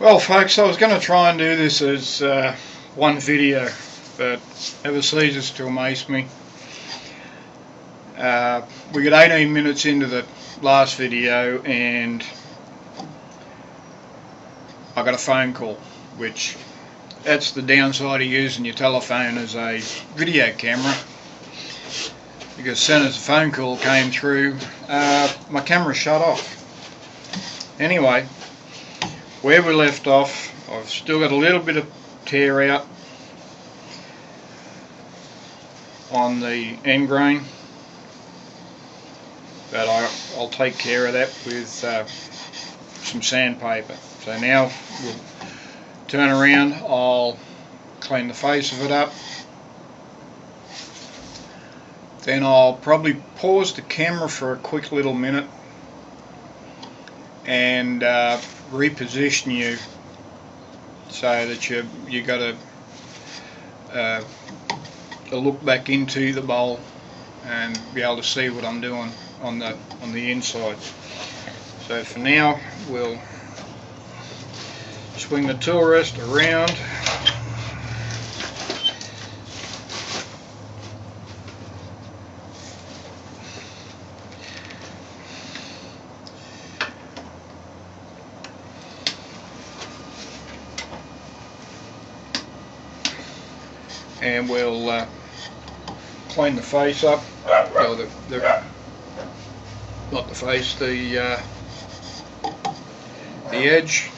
Well folks, I was going to try and do this as one video, but ever ceases to amaze me. We got 18 minutes into the last video and I got a phone call, which that's the downside of using your telephone as a video camera, because as soon as the phone call came through, my camera shut off. Anyway, where we left off, I've still got a little bit of tear out on the end grain, but I'll take care of that with some sandpaper. So now we'll turn around, I'll clean the face of it up, then I'll probably pause the camera for a quick little minute and reposition you so that you got a look back into the bowl and be able to see what I'm doing on the inside. So for now we'll swing the tool rest around, and we'll clean the face up, or not the face, the edge.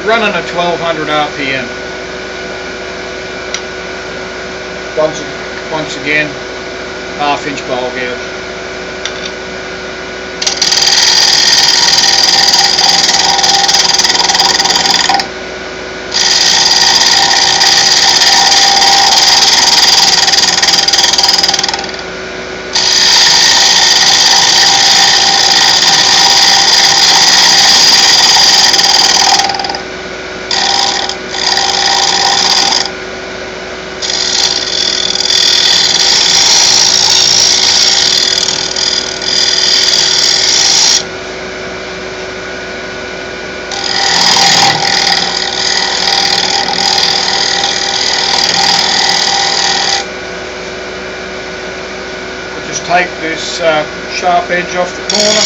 Running at 1200 RPM. Once again, half-inch bowl gouge. Take this sharp edge off the corner.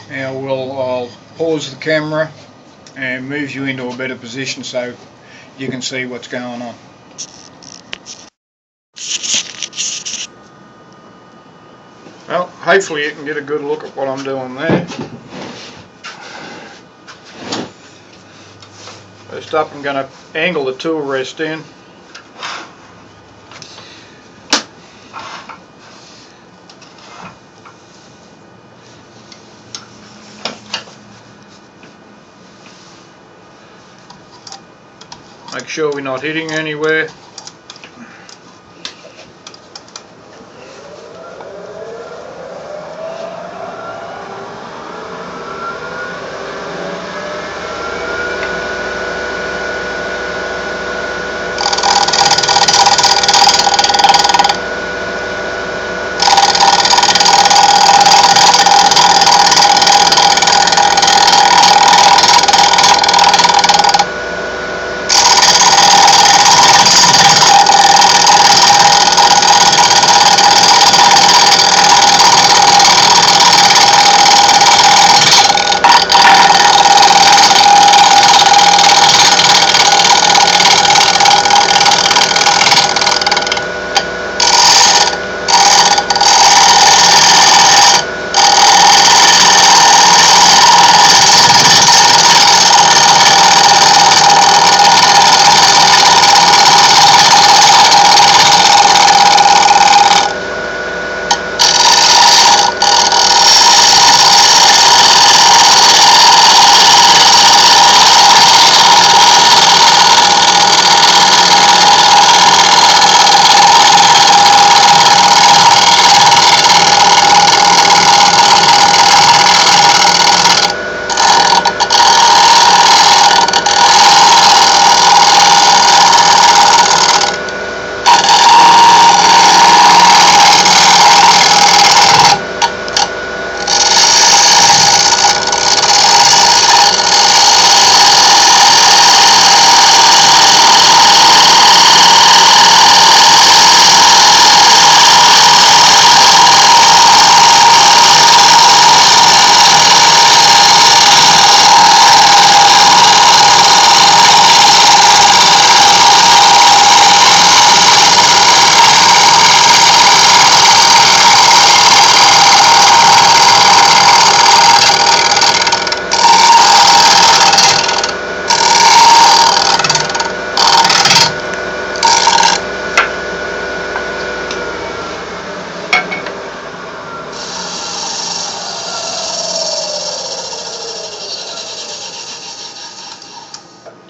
Now I'll pause the camera and move you into a better position so you can see what's going on. Well, hopefully you can get a good look at what I'm doing there. First up, I'm going to angle the tool rest in. Make sure we're not hitting anywhere.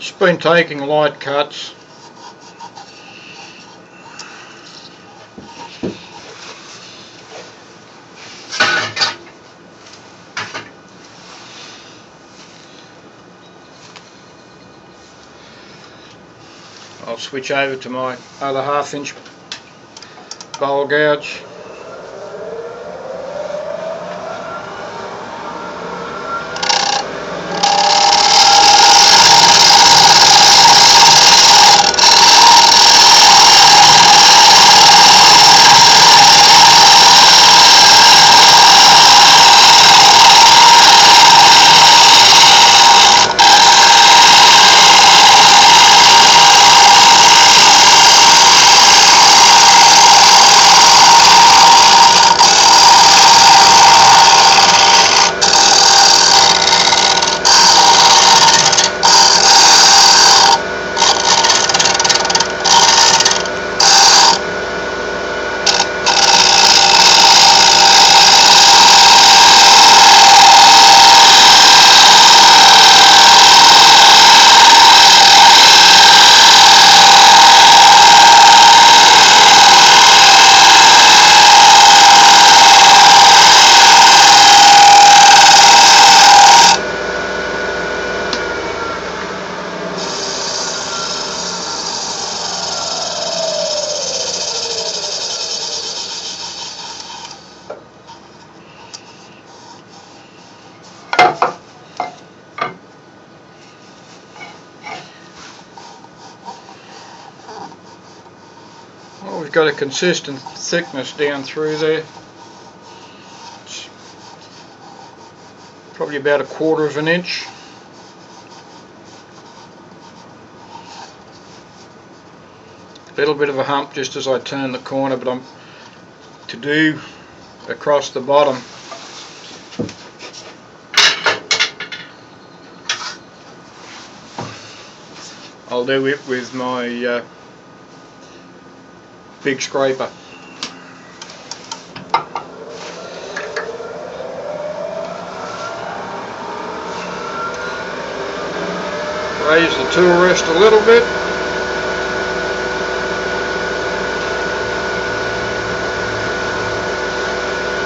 Just been taking light cuts. I'll switch over to my other 1/2 inch bowl gouge. Well, we've got a consistent thickness down through there. It's probably about 1/4 of an inch. A little bit of a hump just as I turn the corner, but I'm to do across the bottom. I'll do it with my big scraper. Raise the tool rest a little bit.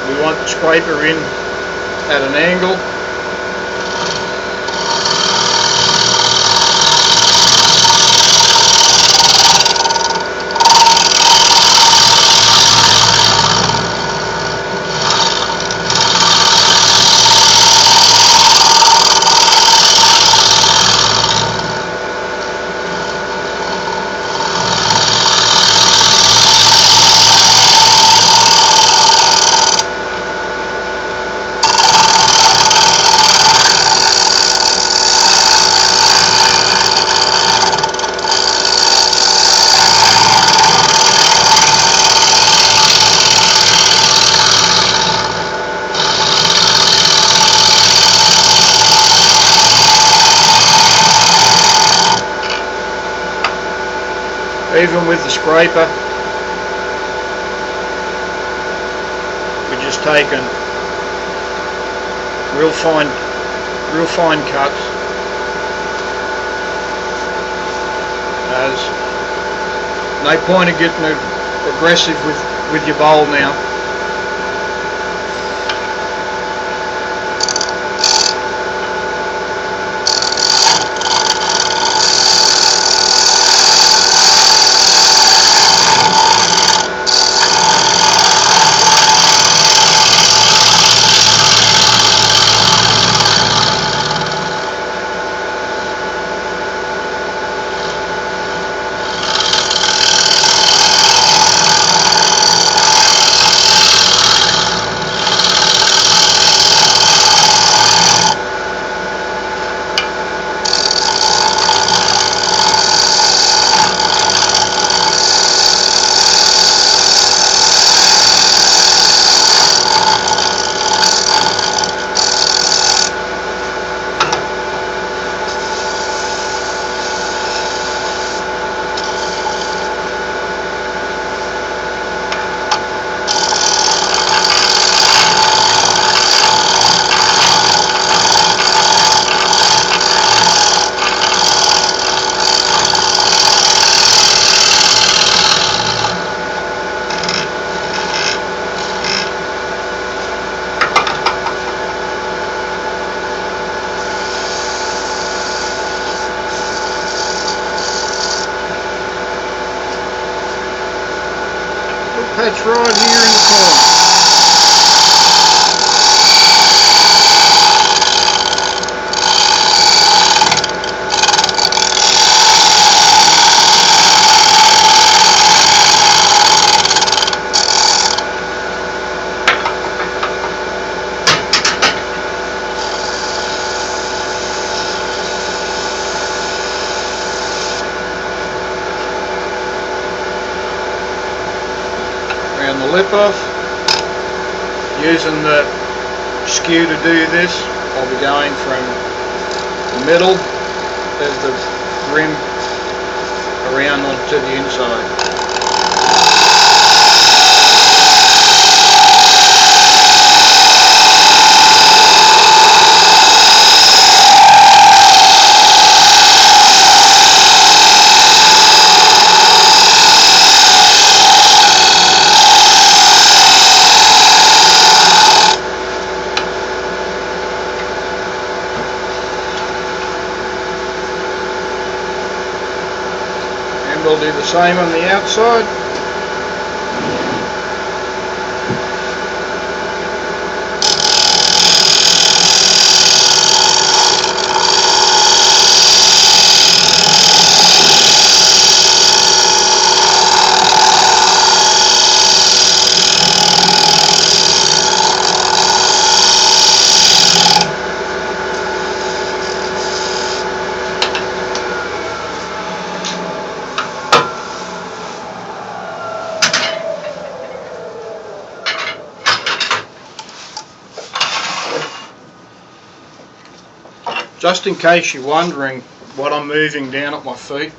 We want the scraper in at an angle. Even with the scraper, we're just taking real fine cuts. There's no point of getting aggressive with your bowl now. It's right here in the corner. And the lip off. Using the skew to do this, I'll be going from the middle of the rim around onto the inside. We'll do the same on the outside. Just in case you're wondering what I'm moving down at my feet,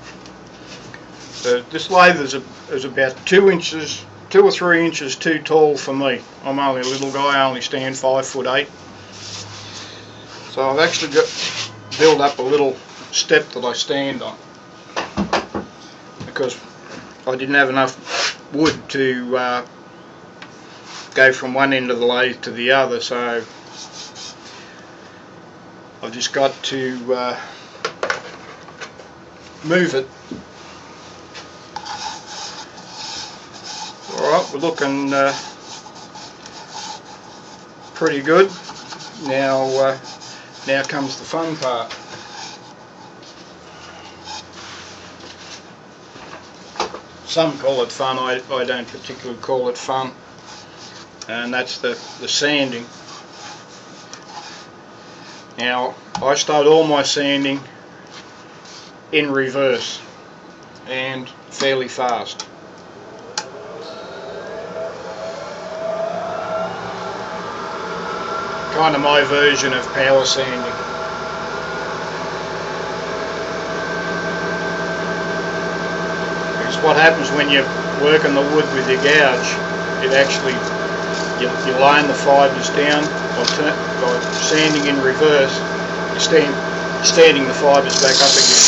this lathe is about 2 or 3 inches too tall for me. I'm only a little guy, I only stand 5'8". So I've actually built up a little step that I stand on, because I didn't have enough wood to go from one end of the lathe to the other, so I've just got to move it. Alright, we're looking pretty good. Now comes the fun part. Some call it fun, I don't particularly call it fun. And that's the sanding. Now, I start all my sanding in reverse and fairly fast. Kind of my version of power sanding. Because what happens when you're working the wood with your gouge, it actually, you're laying the fibres down by sanding in reverse, you're standing the fibres back up again.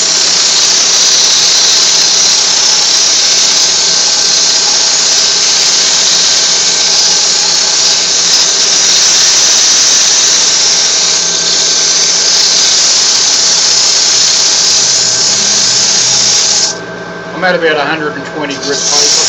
I'm at about 120 grit paper.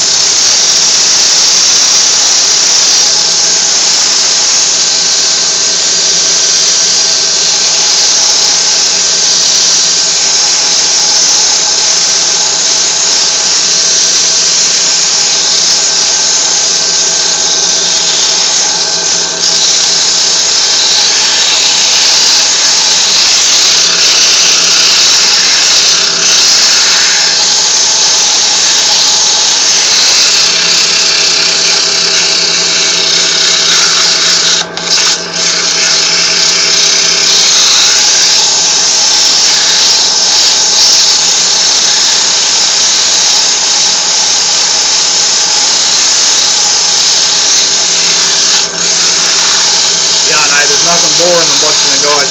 There's nothing boring than watching a guy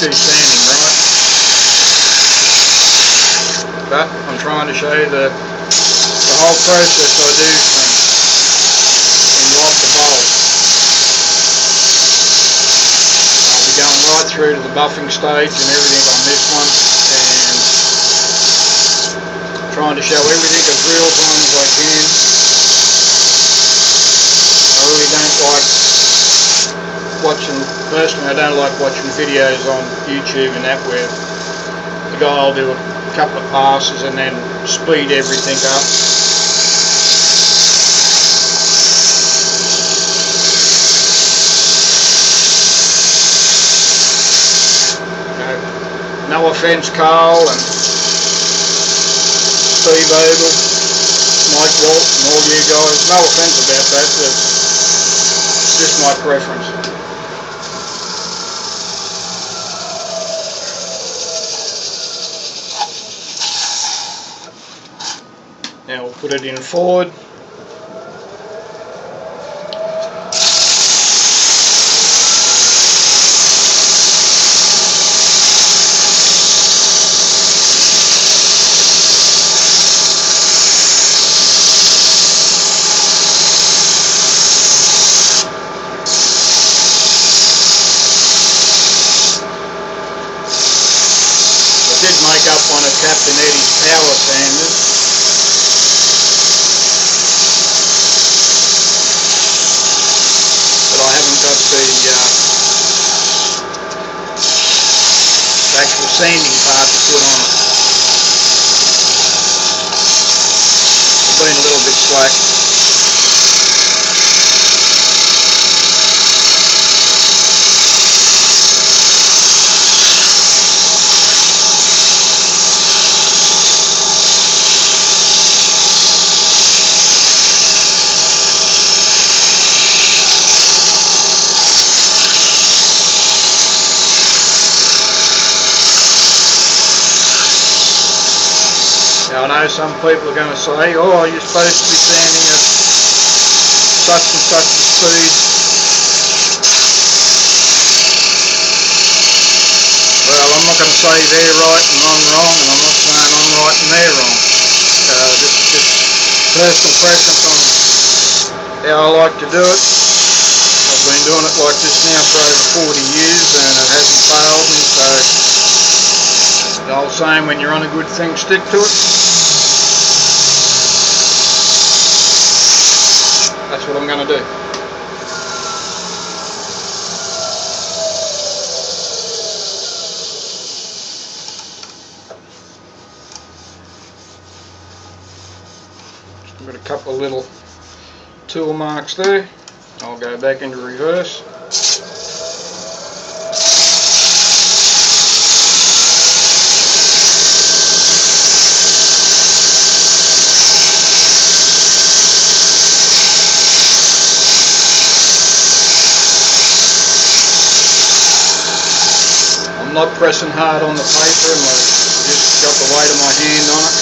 do sanding, right? But I'm trying to show you the whole process I do from lock to bowl. I'll be going right through to the buffing stage and everything on this one, and trying to show everything as real time as I can. like personally I don't like watching videos on YouTube and that where the guy will do a couple of passes and then speed everything up. No offence, Carl and Steve Ogle, Mike Walt and all you guys, no offence about that, it's just my preference. Now we'll put it in forward. Did make up one of Captain Eddie's power sanders. But I haven't got the actual sanding part to put on it. I've been a little bit slack. Now I know some people are going to say, oh, you're supposed to be sanding at such and such a speed. Well, I'm not going to say they're right and I'm wrong, and I'm not saying I'm right and they're wrong. This is just personal preference on how I like to do it. I've been doing it like this now for over 40 years and it hasn't failed me, so the old saying, when you're on a good thing, stick to it. That's what I'm going to do. I've got a couple of little tool marks there. I'll go back into reverse. I'm not pressing hard on the paper, and I've just got the weight of my hand on it.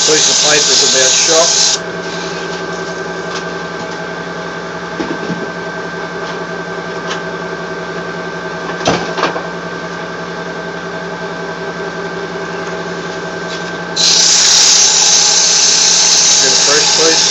Piece of paper is about shot. Get a fresh piece.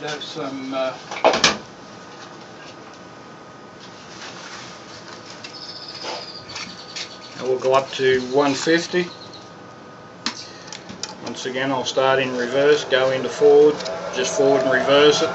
should have some and we'll go up to 150. Once again, I'll start in reverse, go into forward, just forward and reverse it.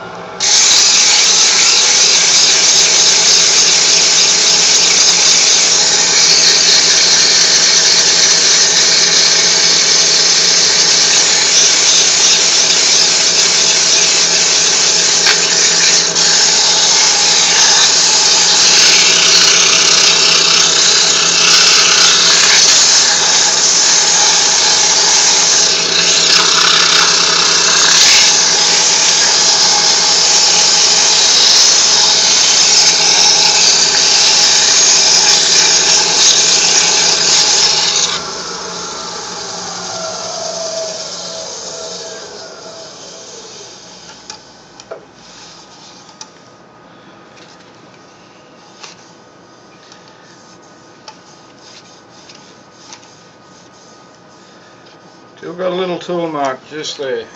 Still got a little tool mark just there.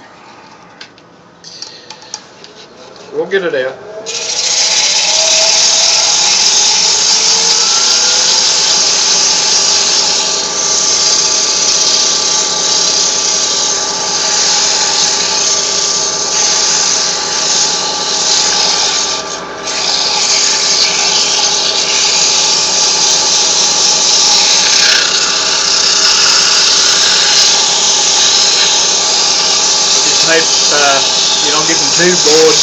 We'll get it out. You're not getting too bored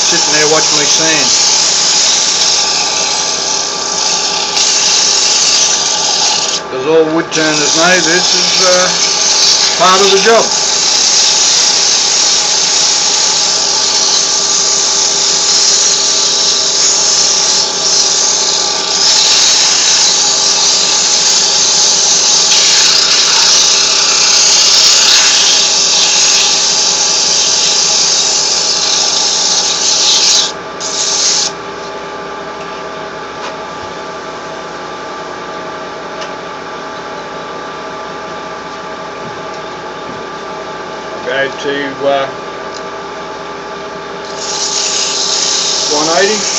sitting there watching me sand. Because all wood turners know this is part of the job. Go to 180.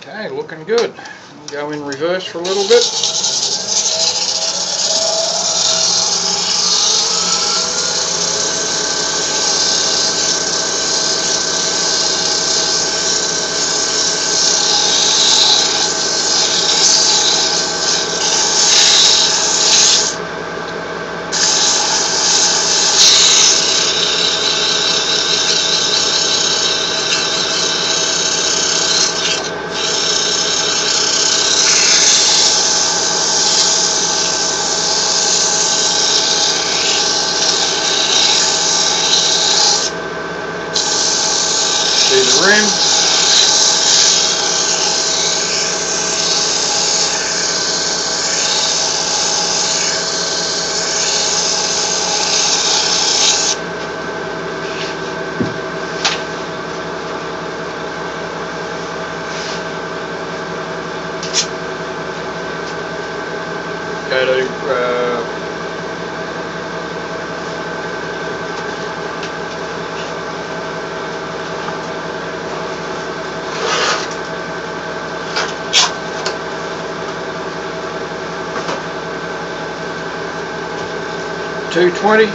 Okay, looking good. We'll go in reverse for a little bit. See the rim. Go to 220.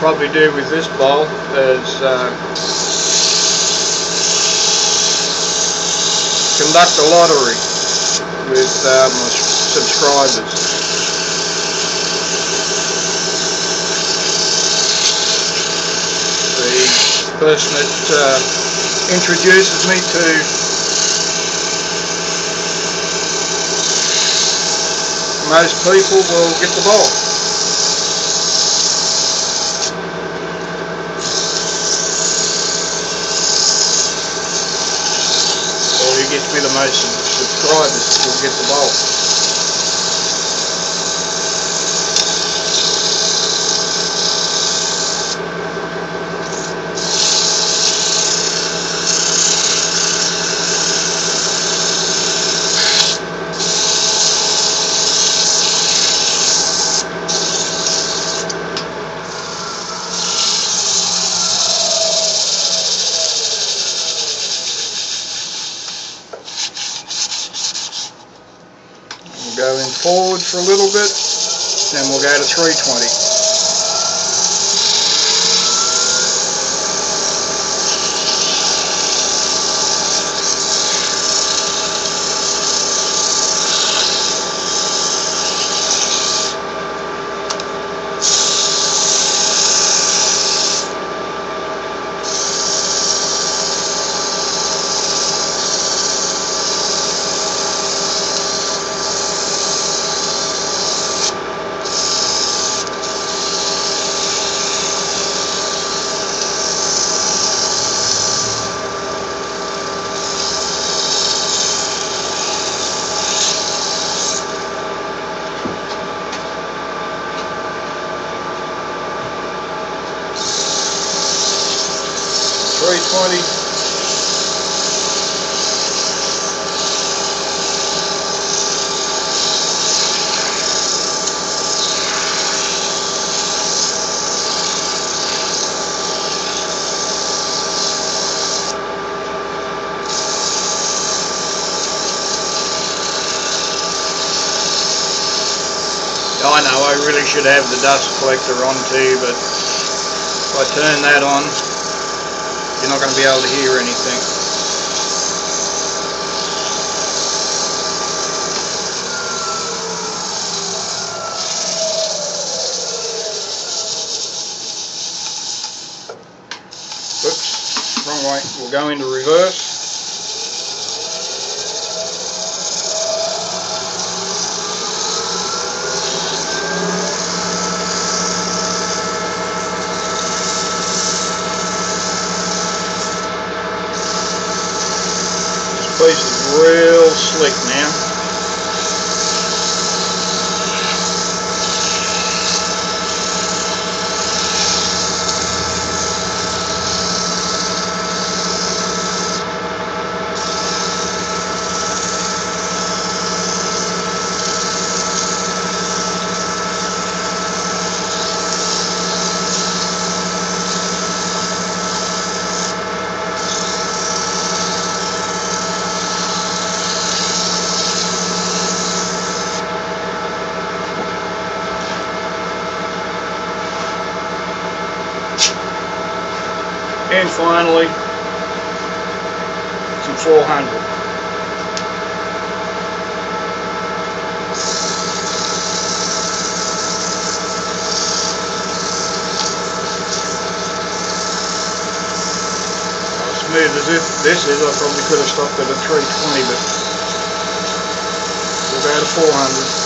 probably do with this bowl is conduct a lottery with my subscribers. The person that introduces me to most people will get the bowl. Or who gets me the most subscribers will get the bowl. We'll go in forward for a little bit, then we'll go to 320. I know I really should have the dust collector on too, but if I turn that on, you're not going to be able to hear anything. Oops, wrong way. We'll go into reverse. This place is real slick now. And finally, some 400. As smooth as this is, I probably could have stopped at a 320, but we'll go to 400.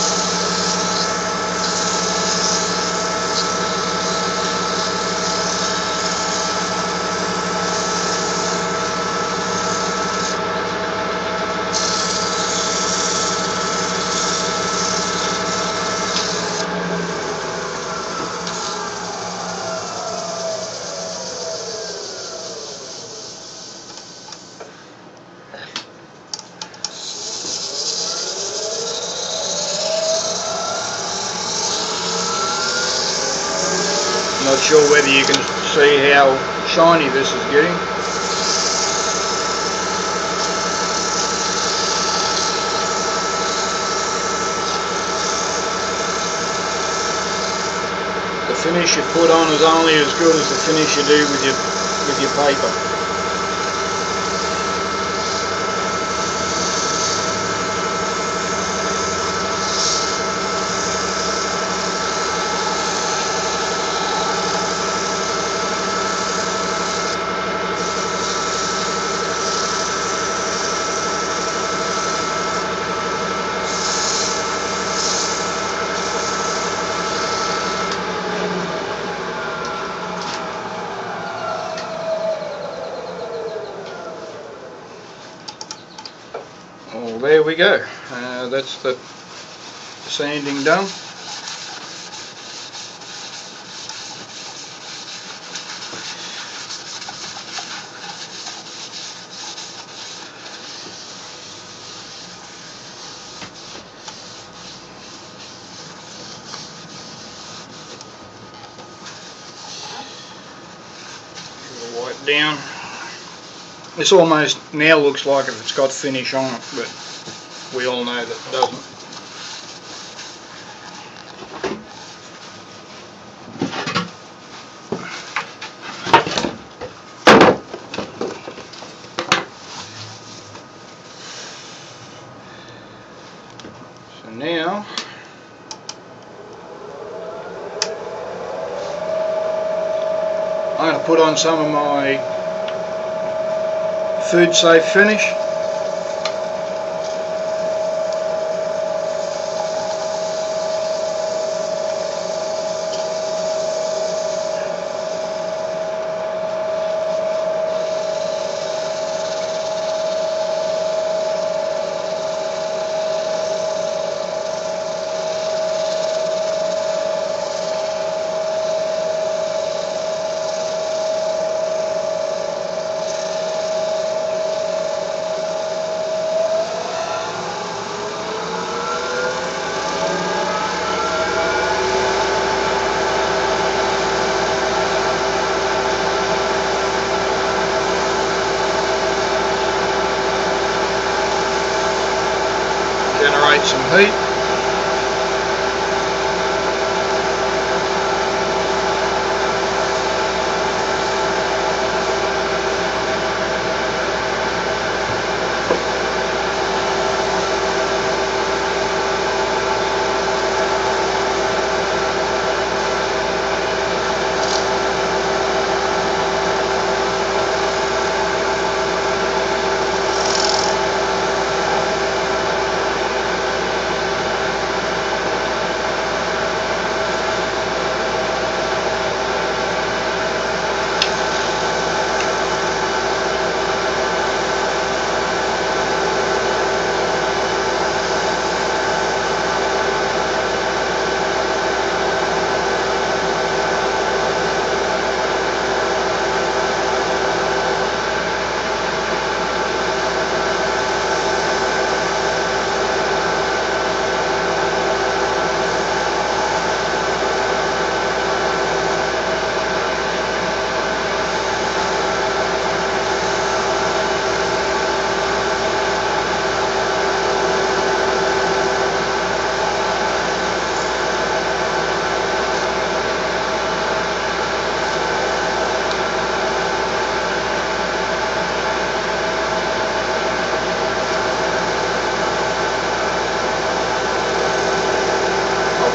Not sure whether you can see how shiny this is getting. The finish you put on is only as good as the finish you do with your paper. Well, there we go. That's the sanding done. Wipe down. This almost now looks like if it's got finish on it, but we all know that it doesn't. So now I'm going to put on some of my food safe finish. Generate some heat.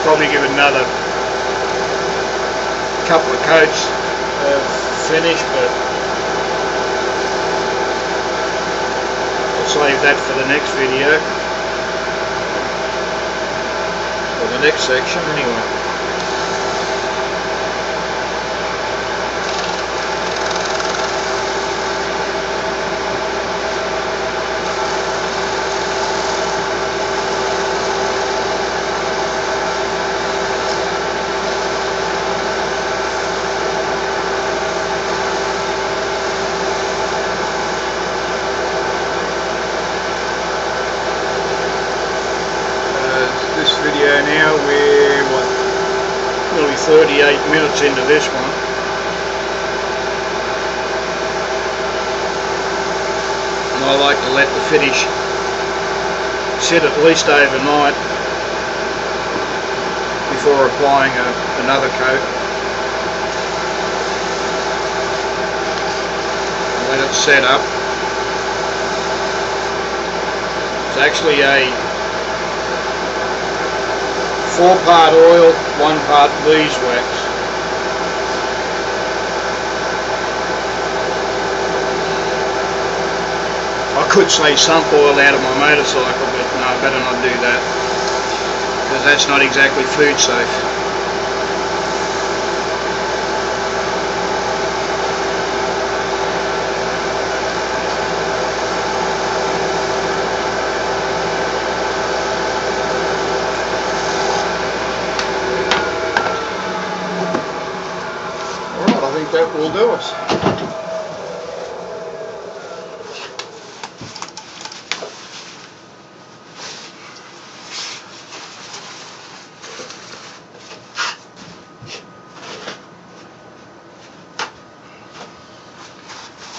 Probably give it another couple of coats of finish, but I'll save that for the next video, or the next section anyway. Video now, we're nearly 38 minutes into this one. And I like to let the finish sit at least overnight before applying another coat. let it set up. It's actually a 4-part oil, 1-part beeswax. I could say sump oil out of my motorcycle, but no, I better not do that, because that's not exactly food safe. Alright, I think that will do us.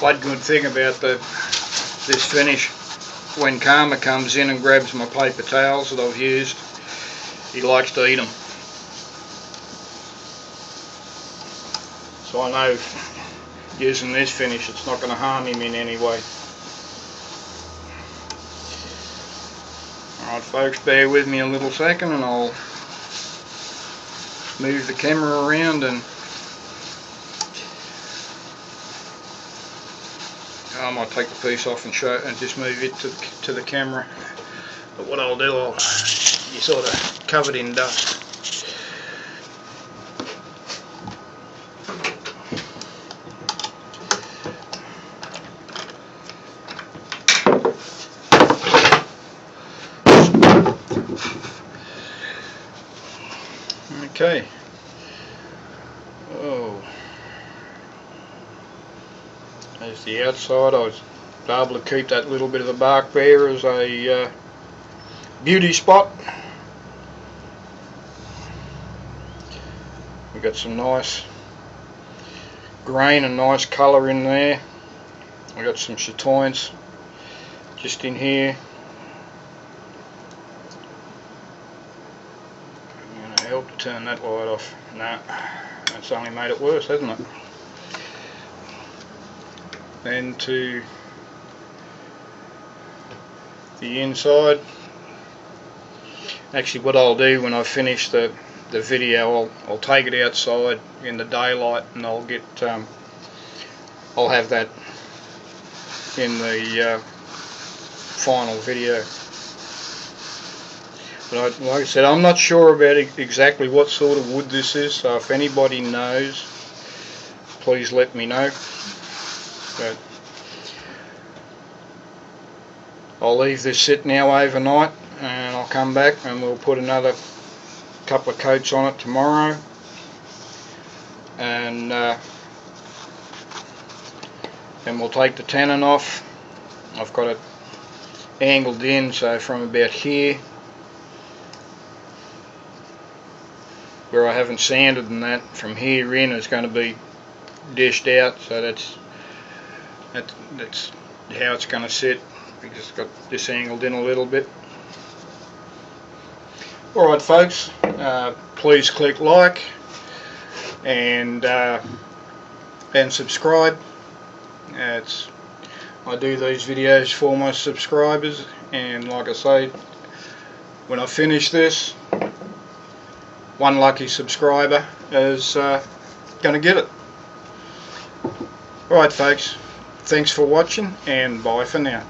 One good thing about this finish, when Karma comes in and grabs my paper towels that I've used, he likes to eat them. So I know using this finish it's not going to harm him in any way. Alright folks, bear with me a little second and I'll move the camera around and I might take the piece off and show and just move it to the camera. But what I'll do, you're sort of covered in dust. Okay. Oh. There's the outside. I was able to keep that little bit of the bark there as a beauty spot. We've got some nice grain and nice colour in there. We've got some chatoyance just in here. I'm going to help to turn that light off. No, that's only made it worse, hasn't it? Then to the inside. Actually, what I'll do when I finish the video, I'll take it outside in the daylight and I'll get I'll have that in the final video. But like I said, I'm not sure about exactly what sort of wood this is, so if anybody knows, please let me know. But I'll leave this sit now overnight and I'll come back and we'll put another couple of coats on it tomorrow, and then we'll take the tannin off. I've got it angled in, so from about here where I haven't sanded, and that from here in is going to be dished out, so that's how it's going to sit. We just got this angled in a little bit. Alright folks, please click like and subscribe. I do these videos for my subscribers, and like I say, when I finish this, one lucky subscriber is going to get it. Alright folks, thanks for watching and bye for now.